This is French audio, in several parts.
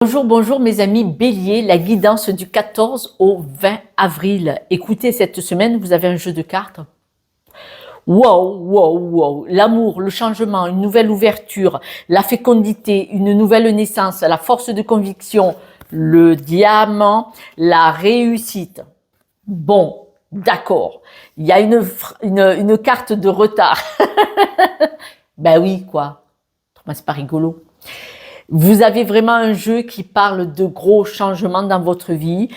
Bonjour, bonjour mes amis Bélier, la guidance du 14 au 20 avril. Écoutez, cette semaine, vous avez un jeu de cartes. Wow, wow, wow. L'amour, le changement, une nouvelle ouverture, la fécondité, une nouvelle naissance, la force de conviction, le diamant, la réussite. Bon, d'accord. Il y a une carte de retard. Ben oui, quoi. C'est pas rigolo. Vous avez vraiment un jeu qui parle de gros changements dans votre vie.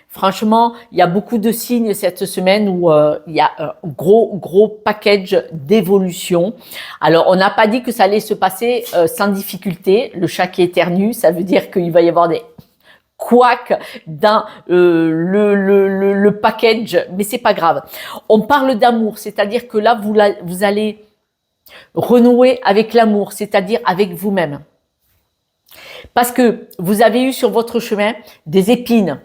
Franchement, il y a beaucoup de signes cette semaine où il y a un gros package d'évolution. Alors, on n'a pas dit que ça allait se passer sans difficulté. Le chat qui éternue, ça veut dire qu'il va y avoir des couacs dans le package, mais c'est pas grave. On parle d'amour, c'est-à-dire que là, vous allez renouer avec l'amour, c'est-à-dire avec vous-même. Parce que vous avez eu sur votre chemin des épines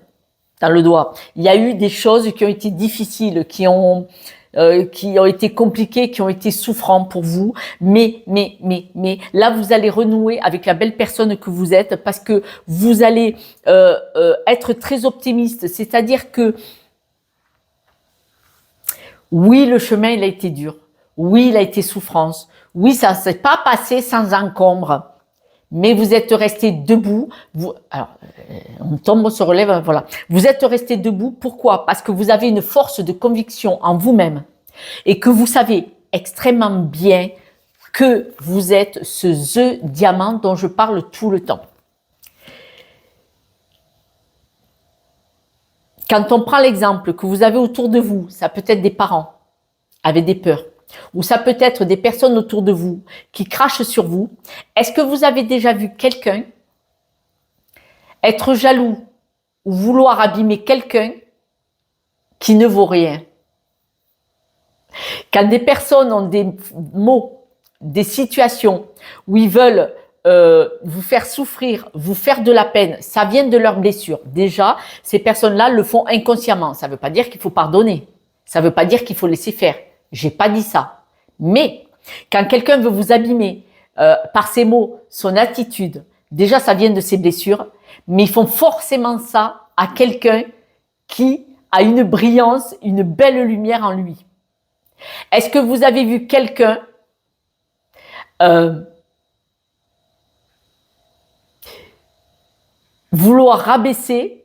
dans le doigt. Il y a eu des choses qui ont été difficiles, qui ont été compliquées, qui ont été souffrantes pour vous. Mais là, vous allez renouer avec la belle personne que vous êtes parce que vous allez être très optimiste. C'est-à-dire que oui, le chemin, il a été dur. Oui, il a été souffrance. Oui, ça ne s'est pas passé sans encombre. Mais vous êtes resté debout. On tombe, on se relève, voilà. Vous êtes resté debout. Pourquoi? Parce que vous avez une force de conviction en vous-même et que vous savez extrêmement bien que vous êtes ce diamant dont je parle tout le temps. Quand on prend l'exemple que vous avez autour de vous, ça peut être des parents avec des peurs, ou ça peut être des personnes autour de vous qui crachent sur vous. Est-ce que vous avez déjà vu quelqu'un être jaloux ou vouloir abîmer quelqu'un qui ne vaut rien? Quand des personnes ont des mots, des situations où ils veulent vous faire souffrir, vous faire de la peine, ça vient de leurs blessures. Déjà, ces personnes-là le font inconsciemment. Ça ne veut pas dire qu'il faut pardonner. Ça ne veut pas dire qu'il faut laisser faire. J'ai pas dit ça. Mais quand quelqu'un veut vous abîmer par ses mots, son attitude, déjà ça vient de ses blessures, mais ils font forcément ça à quelqu'un qui a une brillance, une belle lumière en lui. Est-ce que vous avez vu quelqu'un vouloir rabaisser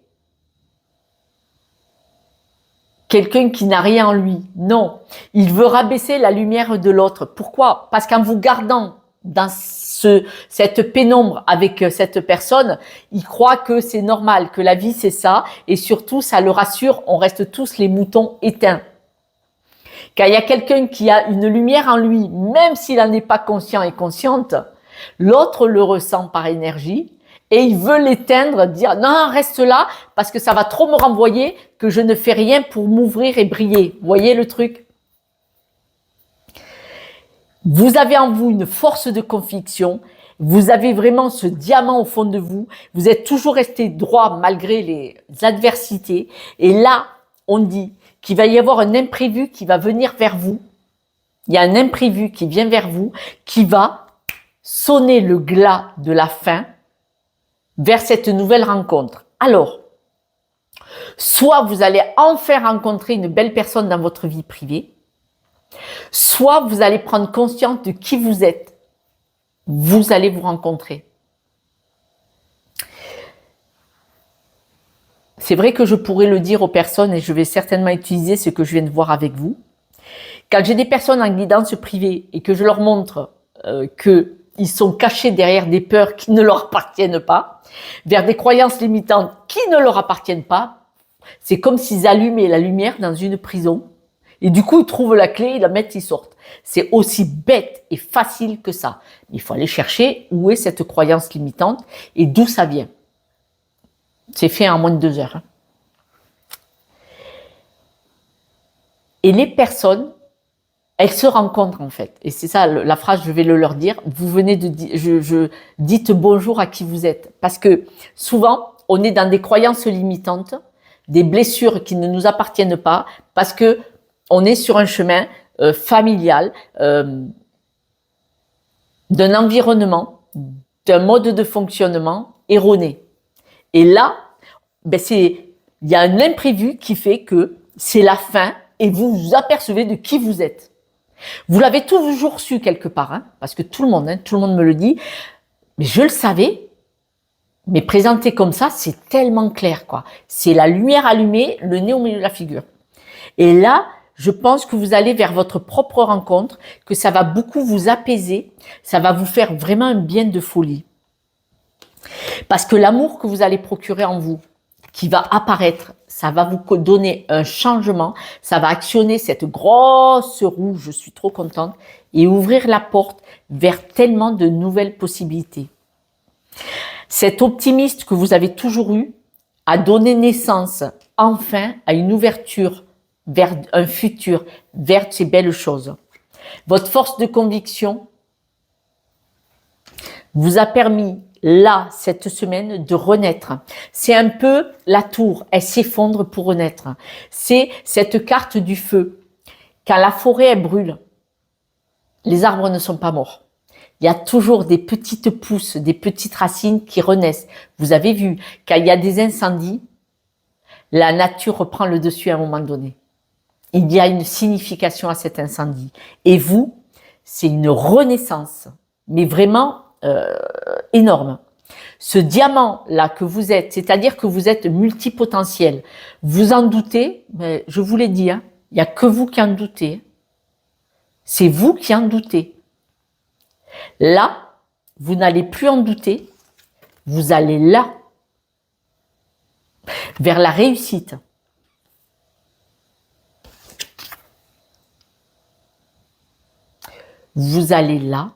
quelqu'un qui n'a rien en lui? Non, il veut rabaisser la lumière de l'autre. Pourquoi? Parce qu'en vous gardant dans cette pénombre avec cette personne, il croit que c'est normal, que la vie c'est ça, et surtout ça le rassure, on reste tous les moutons éteints. Quand il y a quelqu'un qui a une lumière en lui, même s'il n'en est pas conscient et consciente, l'autre le ressent par énergie, et il veut l'éteindre, dire non, reste là parce que ça va trop me renvoyer que je ne fais rien pour m'ouvrir et briller. Vous voyez le truc? Vous avez en vous une force de conviction, vous avez vraiment ce diamant au fond de vous, vous êtes toujours resté droit malgré les adversités. Et là, on dit qu'il va y avoir un imprévu qui va venir vers vous. Il y a un imprévu qui vient vers vous, qui va sonner le glas de la fin vers cette nouvelle rencontre. Alors, soit vous allez enfin rencontrer une belle personne dans votre vie privée, soit vous allez prendre conscience de qui vous êtes. Vous allez vous rencontrer. C'est vrai que je pourrais le dire aux personnes et je vais certainement utiliser ce que je viens de voir avec vous. Quand j'ai des personnes en guidance privée et que je leur montre qu'ils sont cachés derrière des peurs qui ne leur appartiennent pas, vers des croyances limitantes qui ne leur appartiennent pas, c'est comme s'ils allumaient la lumière dans une prison et du coup ils trouvent la clé, ils la mettent, ils sortent. C'est aussi bête et facile que ça. Il faut aller chercher où est cette croyance limitante et d'où ça vient. C'est fait en moins de 2 heures. Et les personnes, elles se rencontrent en fait. Et c'est ça la phrase, je vais le leur dire. Vous venez de dire, dites bonjour à qui vous êtes. Parce que souvent, on est dans des croyances limitantes, des blessures qui ne nous appartiennent pas, parce que on est sur un chemin familial, d'un environnement, d'un mode de fonctionnement erroné. Et là, il y a un imprévu qui fait que c'est la fin et vous vous apercevez de qui vous êtes. Vous l'avez toujours su quelque part, hein, parce que tout le monde me le dit, mais je le savais, mais présenté comme ça, c'est tellement clair, quoi. C'est la lumière allumée, le nez au milieu de la figure. Et là, je pense que vous allez vers votre propre rencontre, que ça va beaucoup vous apaiser, ça va vous faire vraiment un bien de folie. Parce que l'amour que vous allez procurer en vous, qui va apparaître, ça va vous donner un changement, ça va actionner cette grosse roue, je suis trop contente, et ouvrir la porte vers tellement de nouvelles possibilités. Cet optimiste que vous avez toujours eu a donné naissance enfin à une ouverture vers un futur, vers ces belles choses. Votre force de conviction vous a permis, là, cette semaine, de renaître. C'est un peu la tour, elle s'effondre pour renaître. C'est cette carte du feu. Quand la forêt, elle brûle, les arbres ne sont pas morts. Il y a toujours des petites pousses, des petites racines qui renaissent. Vous avez vu, quand il y a des incendies, la nature reprend le dessus à un moment donné. Il y a une signification à cet incendie. Et vous, c'est une renaissance, mais vraiment énorme. Ce diamant-là que vous êtes, c'est-à-dire que vous êtes multipotentiel, vous en doutez, mais je vous l'ai dit, hein, il n'y a que vous qui en doutez. C'est vous qui en doutez. Là, vous n'allez plus en douter, vous allez là, vers la réussite. Vous allez là,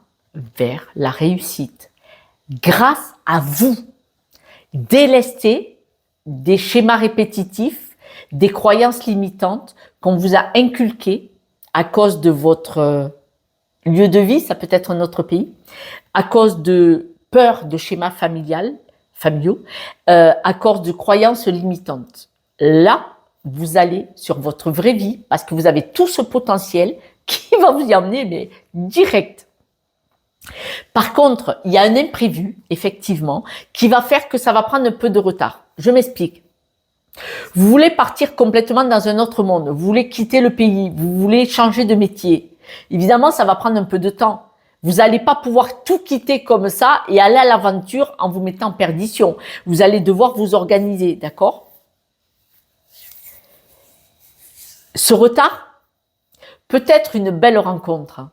vers la réussite. Grâce à vous, délester des schémas répétitifs, des croyances limitantes qu'on vous a inculquées à cause de votre lieu de vie, ça peut être un autre pays, à cause de peur de schémas familiaux, à cause de croyances limitantes. Là, vous allez sur votre vraie vie parce que vous avez tout ce potentiel qui va vous y emmener, mais direct. Par contre, il y a un imprévu, effectivement, qui va faire que ça va prendre un peu de retard. Je m'explique. Vous voulez partir complètement dans un autre monde, vous voulez quitter le pays, vous voulez changer de métier. Évidemment, ça va prendre un peu de temps. Vous n'allez pas pouvoir tout quitter comme ça et aller à l'aventure en vous mettant en perdition. Vous allez devoir vous organiser, d'accord? Ce retard peut être une belle rencontre.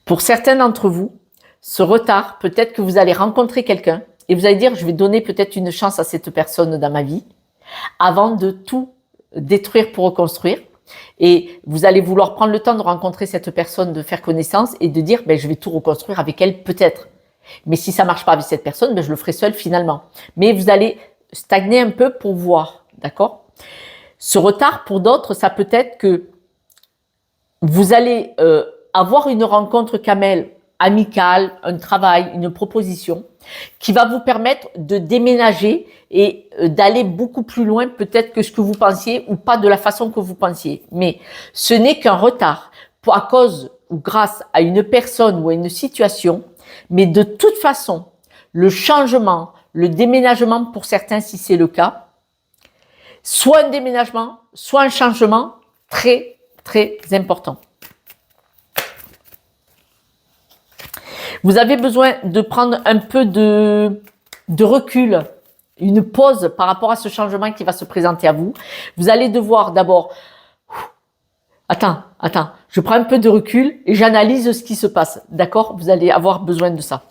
Pour certains d'entre vous, ce retard, peut-être que vous allez rencontrer quelqu'un et vous allez dire, je vais donner peut-être une chance à cette personne dans ma vie avant de tout détruire pour reconstruire. Et vous allez vouloir prendre le temps de rencontrer cette personne, de faire connaissance et de dire, je vais tout reconstruire avec elle peut-être. Mais si ça marche pas avec cette personne, je le ferai seul finalement. Mais vous allez stagner un peu pour voir, d'accord? Ce retard, pour d'autres, ça peut être que vous allez avoir une rencontre camel amicale, un travail, une proposition qui va vous permettre de déménager et d'aller beaucoup plus loin peut-être que ce que vous pensiez ou pas de la façon que vous pensiez. Mais ce n'est qu'un retard à cause ou grâce à une personne ou à une situation. Mais de toute façon, le changement, le déménagement pour certains si c'est le cas, soit un déménagement, soit un changement très, très important. Vous avez besoin de prendre un peu de recul, une pause par rapport à ce changement qui va se présenter à vous. Vous allez devoir d'abord, attends, je prends un peu de recul et j'analyse ce qui se passe. D'accord? Vous allez avoir besoin de ça.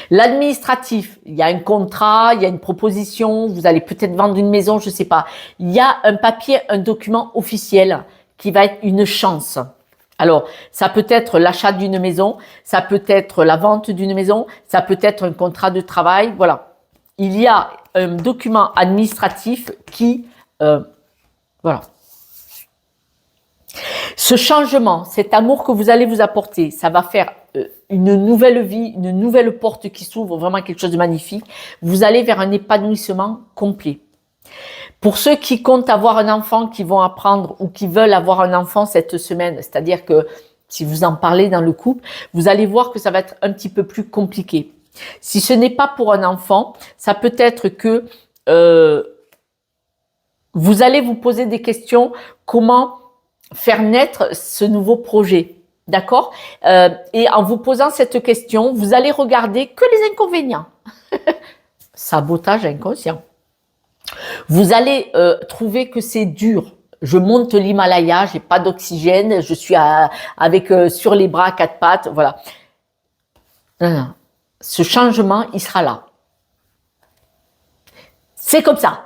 L'administratif, il y a un contrat, il y a une proposition, vous allez peut-être vendre une maison, je ne sais pas. Il y a un papier, un document officiel qui va être une chance. Alors, ça peut être l'achat d'une maison, ça peut être la vente d'une maison, ça peut être un contrat de travail, voilà. Il y a un document administratif qui, voilà. Ce changement, cet amour que vous allez vous apporter, ça va faire une nouvelle vie, une nouvelle porte qui s'ouvre, vraiment quelque chose de magnifique. Vous allez vers un épanouissement complet. Pour ceux qui comptent avoir un enfant, qui vont apprendre ou qui veulent avoir un enfant cette semaine, c'est-à-dire que si vous en parlez dans le couple, vous allez voir que ça va être un petit peu plus compliqué. Si ce n'est pas pour un enfant, ça peut être que vous allez vous poser des questions, comment faire naître ce nouveau projet, d'accord? Et en vous posant cette question, vous allez regarder que les inconvénients. Sabotage inconscient. Vous allez trouver que c'est dur. Je monte l'Himalaya, j'ai pas d'oxygène, je suis avec sur les bras à quatre pattes, voilà. Non, non. Ce changement, il sera là. C'est comme ça.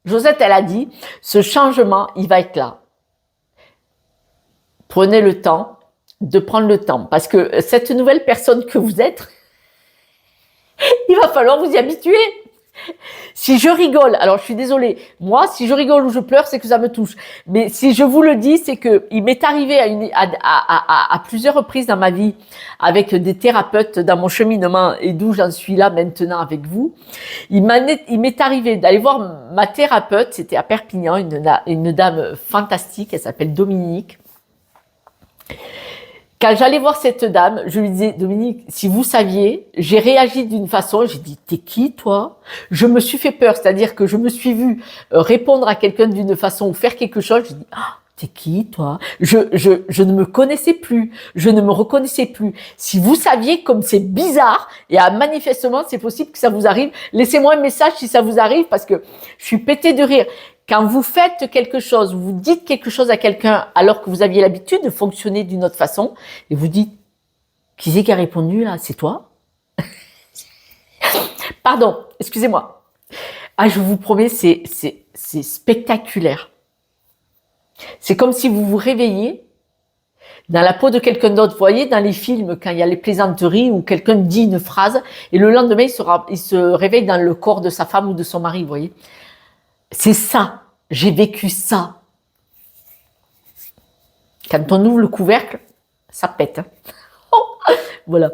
Josette, elle a dit, ce changement, il va être là. Prenez le temps de prendre le temps, parce que cette nouvelle personne que vous êtes, il va falloir vous y habituer. Si je rigole, alors je suis désolée, moi, si je rigole ou je pleure, c'est que ça me touche. Mais si je vous le dis, c'est que il m'est arrivé à plusieurs reprises dans ma vie avec des thérapeutes dans mon cheminement et d'où j'en suis là maintenant avec vous. Il m'est arrivé d'aller voir ma thérapeute, c'était à Perpignan, une dame fantastique, elle s'appelle Dominique. Quand j'allais voir cette dame, je lui disais, Dominique, si vous saviez, j'ai réagi d'une façon, j'ai dit, t'es qui toi? Je me suis fait peur, c'est-à-dire que je me suis vue répondre à quelqu'un d'une façon ou faire quelque chose, j'ai dit, ah, t'es qui toi? Je ne me connaissais plus, je ne me reconnaissais plus. Si vous saviez comme c'est bizarre, et manifestement c'est possible que ça vous arrive, laissez-moi un message si ça vous arrive parce que je suis pétée de rire. Quand vous faites quelque chose, vous dites quelque chose à quelqu'un alors que vous aviez l'habitude de fonctionner d'une autre façon, et vous dites, qui c'est qui a répondu là? C'est toi? Pardon, excusez-moi. Ah, je vous promets, c'est spectaculaire. C'est comme si vous vous réveillez dans la peau de quelqu'un d'autre. Vous voyez, dans les films, quand il y a les plaisanteries où quelqu'un dit une phrase, et le lendemain, il se réveille dans le corps de sa femme ou de son mari, vous voyez. C'est ça, j'ai vécu ça. Quand on ouvre le couvercle, ça pète. Voilà.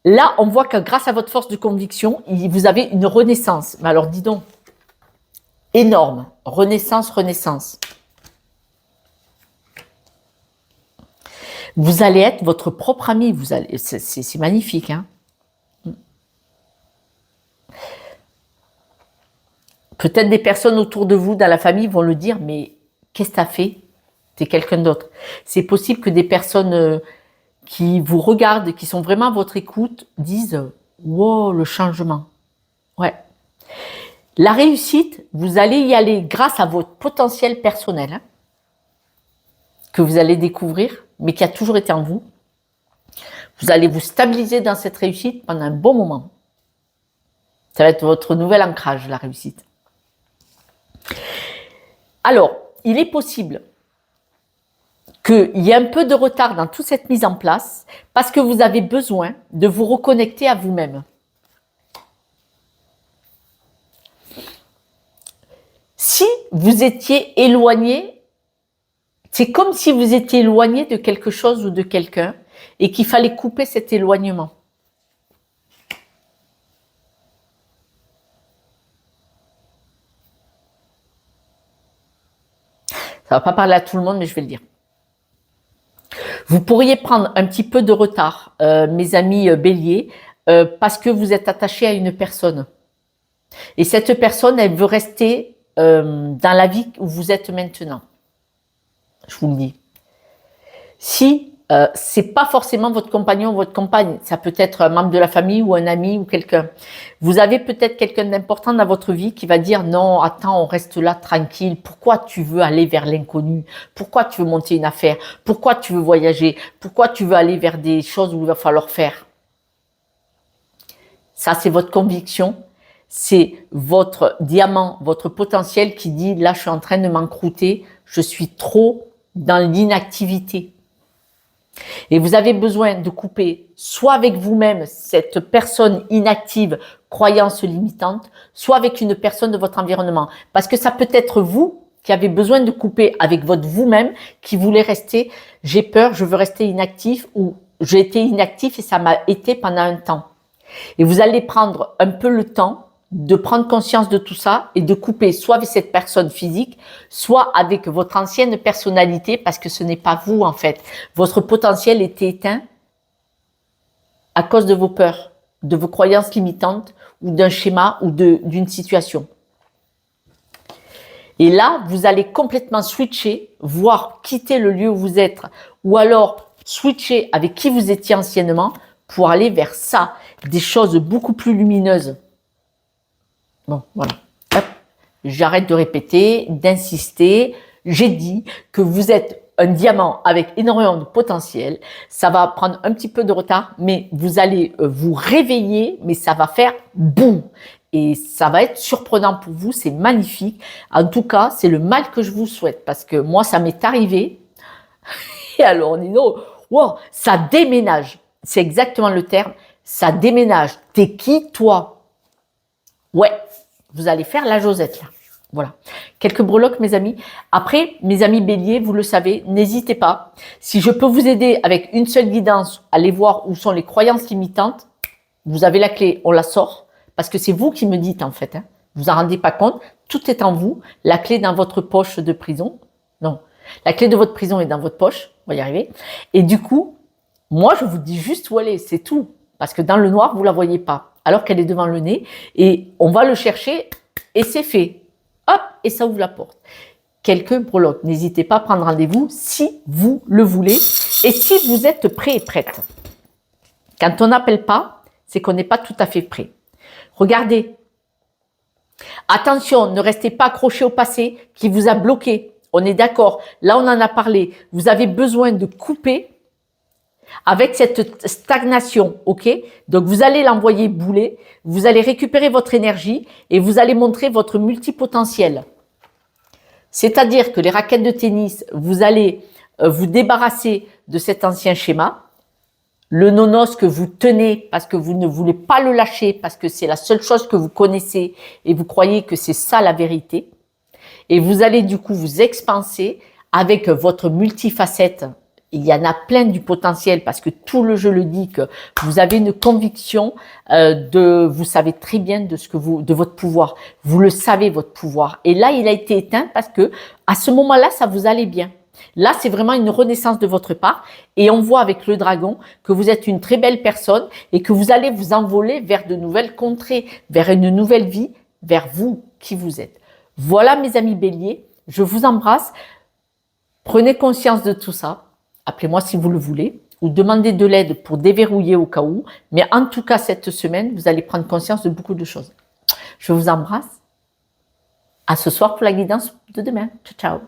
Là, on voit que grâce à votre force de conviction, vous avez une renaissance. Mais alors, dis donc, énorme. Renaissance, renaissance. Vous allez être votre propre ami. C'est magnifique, hein. Peut-être des personnes autour de vous, dans la famille, vont le dire, mais qu'est-ce que tu as fait? Tu es quelqu'un d'autre. C'est possible que des personnes qui vous regardent, qui sont vraiment à votre écoute, disent « Wow, le changement ». Ouais. La réussite, vous allez y aller grâce à votre potentiel personnel, hein, que vous allez découvrir, mais qui a toujours été en vous. Vous allez vous stabiliser dans cette réussite pendant un bon moment. Ça va être votre nouvel ancrage, la réussite. Alors, il est possible qu'il y ait un peu de retard dans toute cette mise en place parce que vous avez besoin de vous reconnecter à vous-même. Si vous étiez éloigné, c'est comme si vous étiez éloigné de quelque chose ou de quelqu'un et qu'il fallait couper cet éloignement. Ça ne va pas parler à tout le monde, mais je vais le dire. Vous pourriez prendre un petit peu de retard, mes amis béliers, parce que vous êtes attaché à une personne. Et cette personne, elle veut rester dans la vie où vous êtes maintenant. Je vous le dis. Si c'est pas forcément votre compagnon ou votre compagne, ça peut être un membre de la famille ou un ami ou quelqu'un. Vous avez peut-être quelqu'un d'important dans votre vie qui va dire non, attends, on reste là tranquille. Pourquoi tu veux aller vers l'inconnu? Pourquoi tu veux monter une affaire? Pourquoi tu veux voyager? Pourquoi tu veux aller vers des choses où il va falloir faire? Ça, c'est votre conviction. C'est votre diamant, votre potentiel qui dit là, je suis en train de m'encrouter. Je suis trop dans l'inactivité. Et vous avez besoin de couper soit avec vous-même cette personne inactive, croyance limitante, soit avec une personne de votre environnement. Parce que ça peut être vous qui avez besoin de couper avec votre vous-même, qui voulez rester, j'ai peur, je veux rester inactif, ou j'ai été inactif et ça m'a été pendant un temps. Et vous allez prendre un peu le temps de prendre conscience de tout ça et de couper soit avec cette personne physique, soit avec votre ancienne personnalité, parce que ce n'est pas vous en fait. Votre potentiel était éteint à cause de vos peurs, de vos croyances limitantes ou d'un schéma ou d'une situation. Et là, vous allez complètement switcher, voire quitter le lieu où vous êtes, ou alors switcher avec qui vous étiez anciennement pour aller vers ça, des choses beaucoup plus lumineuses. Bon, voilà. Hop. J'arrête de répéter, d'insister. J'ai dit que vous êtes un diamant avec énormément de potentiel. Ça va prendre un petit peu de retard, mais vous allez vous réveiller, mais ça va faire boum. Et ça va être surprenant pour vous, c'est magnifique. En tout cas, c'est le mal que je vous souhaite, parce que moi, ça m'est arrivé. Et alors, Nino, wow, ça déménage. C'est exactement le terme. Ça déménage. T'es qui, toi? Ouais, vous allez faire la Josette, là. Voilà. Quelques breloques, mes amis. Après, mes amis béliers, vous le savez, n'hésitez pas. Si je peux vous aider avec une seule guidance, allez voir où sont les croyances limitantes. Vous avez la clé, on la sort. Parce que c'est vous qui me dites, en fait. Hein. Vous en rendez pas compte. Tout est en vous. La clé dans votre poche de prison. Non. La clé de votre prison est dans votre poche. On va y arriver. Et du coup, moi, je vous dis juste où elle est. C'est tout. Parce que dans le noir, vous la voyez pas. Alors qu'elle est devant le nez. Et on va le chercher et c'est fait. Hop, et ça ouvre la porte. Quelques breloques. N'hésitez pas à prendre rendez-vous si vous le voulez et si vous êtes prêt et prête. Quand on n'appelle pas, c'est qu'on n'est pas tout à fait prêt. Regardez. Attention, ne restez pas accroché au passé qui vous a bloqué. On est d'accord. Là, on en a parlé. Vous avez besoin de couper avec cette stagnation, ok? Donc, vous allez l'envoyer bouler, vous allez récupérer votre énergie et vous allez montrer votre multipotentiel. C'est-à-dire que les raquettes de tennis, vous allez vous débarrasser de cet ancien schéma, le nonos que vous tenez parce que vous ne voulez pas le lâcher, parce que c'est la seule chose que vous connaissez et vous croyez que c'est ça la vérité. Et vous allez du coup vous expanser avec votre multifacette. Il y en a plein du potentiel parce que tout le jeu le dit que vous avez une conviction vous savez très bien de votre pouvoir. Vous le savez, votre pouvoir. Et là, il a été éteint parce que à ce moment-là, ça vous allait bien. Là, c'est vraiment une renaissance de votre part. Et on voit avec le dragon que vous êtes une très belle personne et que vous allez vous envoler vers de nouvelles contrées, vers une nouvelle vie, vers vous qui vous êtes. Voilà, mes amis béliers. Je vous embrasse. Prenez conscience de tout ça. Appelez-moi si vous le voulez ou demandez de l'aide pour déverrouiller au cas où. Mais en tout cas, cette semaine, vous allez prendre conscience de beaucoup de choses. Je vous embrasse. À ce soir pour la guidance de demain. Ciao, ciao.